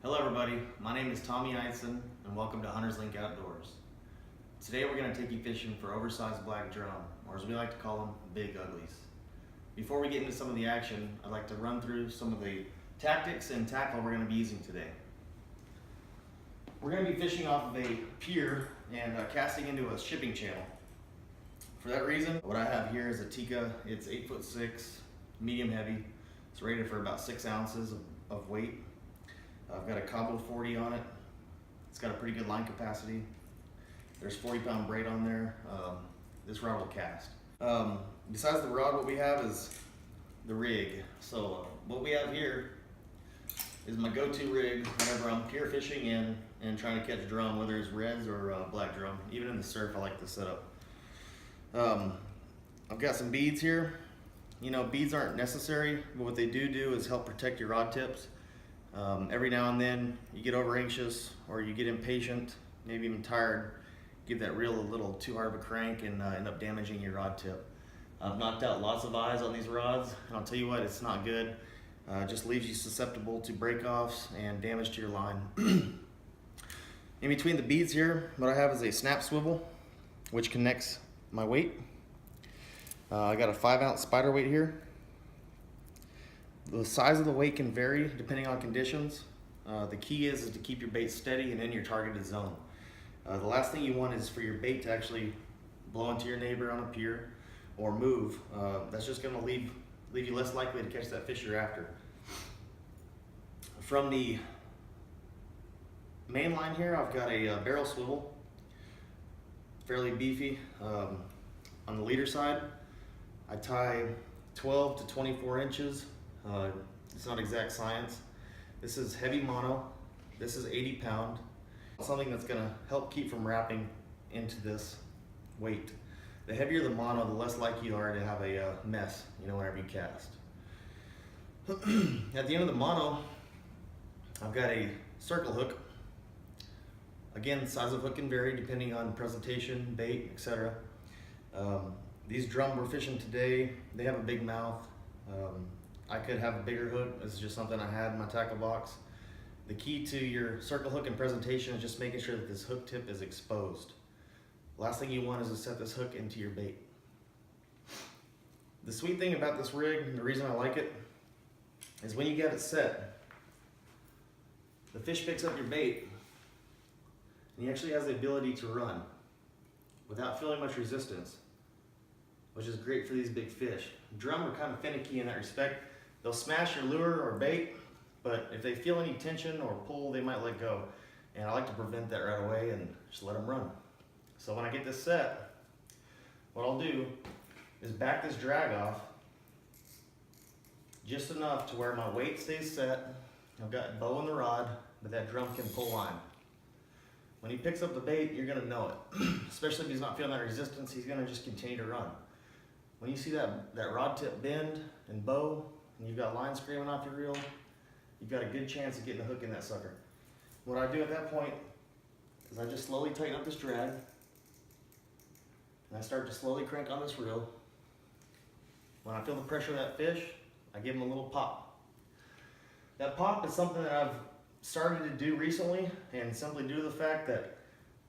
Hello everybody, my name is Tommy Eidson and welcome to Hunters Link Outdoors. Today we're going to take you fishing for oversized black drum, or as we like to call them, big uglies. Before we get into some of the action, I'd like to run through some of the tactics and tackle we're going to be using today. We're going to be fishing off of a pier and casting into a shipping channel. For that reason, what I have here is a Tika. It's 8'6", medium heavy. It's rated for about 6 ounces of weight. I've got a Cabo 40 on it. It's got a pretty good line capacity. There's 40-pound braid on there. This rod will cast. Besides the rod, what we have is the rig. So what we have here is my go-to rig whenever I'm pier fishing and trying to catch drum, whether it's reds or black drum. Even in the surf, I like this setup. I've got some beads here. You know, beads aren't necessary, but what they do is help protect your rod tips. Every now and then you get over anxious or you get impatient, maybe even tired, give that reel a little too hard of a crank and end up damaging your rod tip. I've knocked out lots of eyes on these rods, and I'll tell you what, it's not good. It just leaves you susceptible to break-offs and damage to your line. In between the beads here, what I have is a snap swivel, which connects my weight. I got a 5-ounce spider weight here. The size of the weight can vary depending on conditions. The key is to keep your bait steady and in your targeted zone. The last thing you want is for your bait to actually blow into your neighbor on a pier or move. That's just going to leave you less likely to catch that fish you're after. From the main line here, I've got a barrel swivel, fairly beefy. On the leader side, I tie 12 to 24 inches. It's not exact science. This is heavy mono. This is 80 pound. Something that's going to help keep from wrapping into this weight. The heavier the mono, the less likely you are to have a mess, whenever you cast. At the end of the mono, I've got a circle hook. Again, the size of hook can vary depending on presentation, bait, etc. These drum we're fishing today, they have a big mouth. I could have a bigger hook. This is just something I had in my tackle box. The key to your circle hook and presentation is just making sure that this hook tip is exposed. Last thing you want is to set this hook into your bait. The sweet thing about this rig, and the reason I like it, is when you get it set, the fish picks up your bait and he actually has the ability to run without feeling much resistance, which is great for these big fish. Drum are kind of finicky in that respect. They'll smash your lure or bait, but if they feel any tension or pull, they might let go. And I like to prevent that right away and just let them run. So when I get this set, what I'll do is back this drag off just enough to where my weight stays set. I've got bow in the rod, but that drum can pull line. When he picks up the bait, you're gonna know it. Especially if he's not feeling that resistance, he's gonna just continue to run. When you see that rod tip bend and bow, and you've got line screaming off your reel, you've got a good chance of getting a hook in that sucker. What I do at that point is I just slowly tighten up this drag, and I start to slowly crank on this reel. When I feel the pressure of that fish, I give him a little pop. That pop is something that I've started to do recently, and simply due to the fact that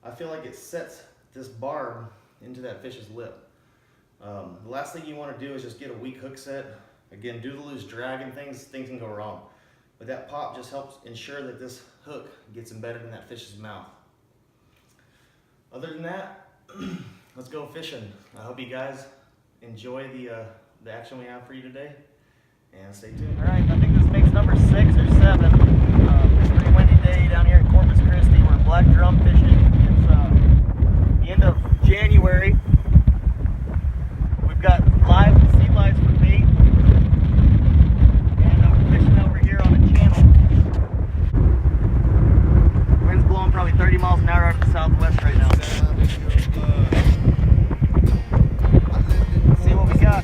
I feel like it sets this barb into that fish's lip. The last thing you want to do is just get a weak hook set. Again, due to loose drag and things can go wrong. But that pop just helps ensure that this hook gets embedded in that fish's mouth. Other than that, let's go fishing. I hope you guys enjoy the action we have for you today, and stay tuned. All right, I think this makes number 6 or 7. It's a pretty windy day down here in Corpus Christi. We're black drum fishing. It's the end of January. We've got sea lights for bait, and we're fishing over here on a channel. Wind's blowing probably 30 miles an hour out of the southwest right now. Let's see what we got.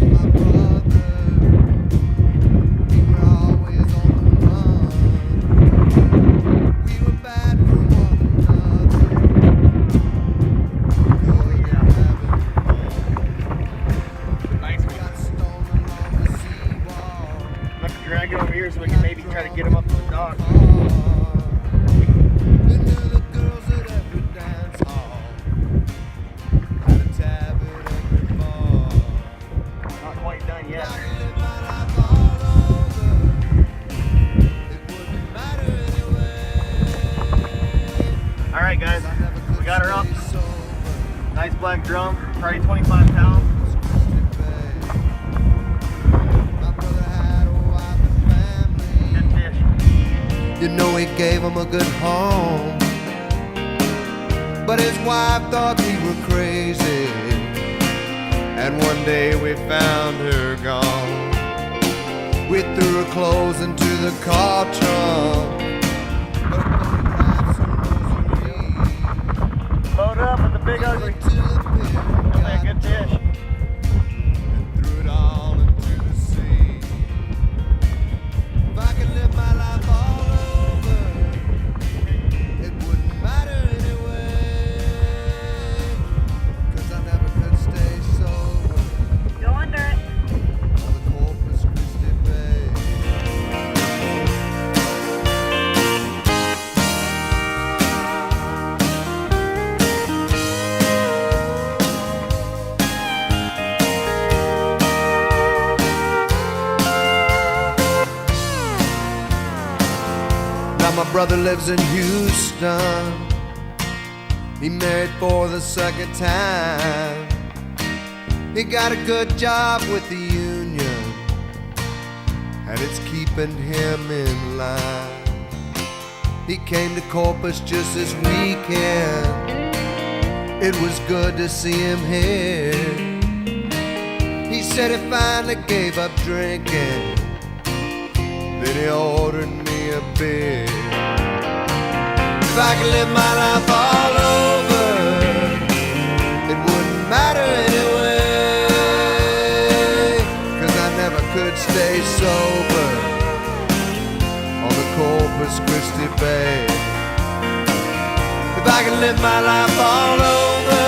guys, we got her up. Nice black drum, probably 25 pounds. Good fish. You know he gave him a good home, but his wife thought we were crazy, and one day we found her gone. We threw her clothes into the car trunk. Load up with the big ugly. Yeah, good fish. And threw it all into the sea. If I could live my life all over, it wouldn't matter anyway, 'cause I never could stay sober Go under it. on the Corpus Christi Bay. Now my brother lives in Houston. He married for the second time. He got a good job with the union, and it's keeping him in line. He came to Corpus just this weekend. It was good to see him here. He said he finally gave up drinking. Then he ordered me a beer. If I could live my life all over, it wouldn't matter anyway, 'cause I never could stay sober on the Corpus Christi Bay. If I could live my life all over,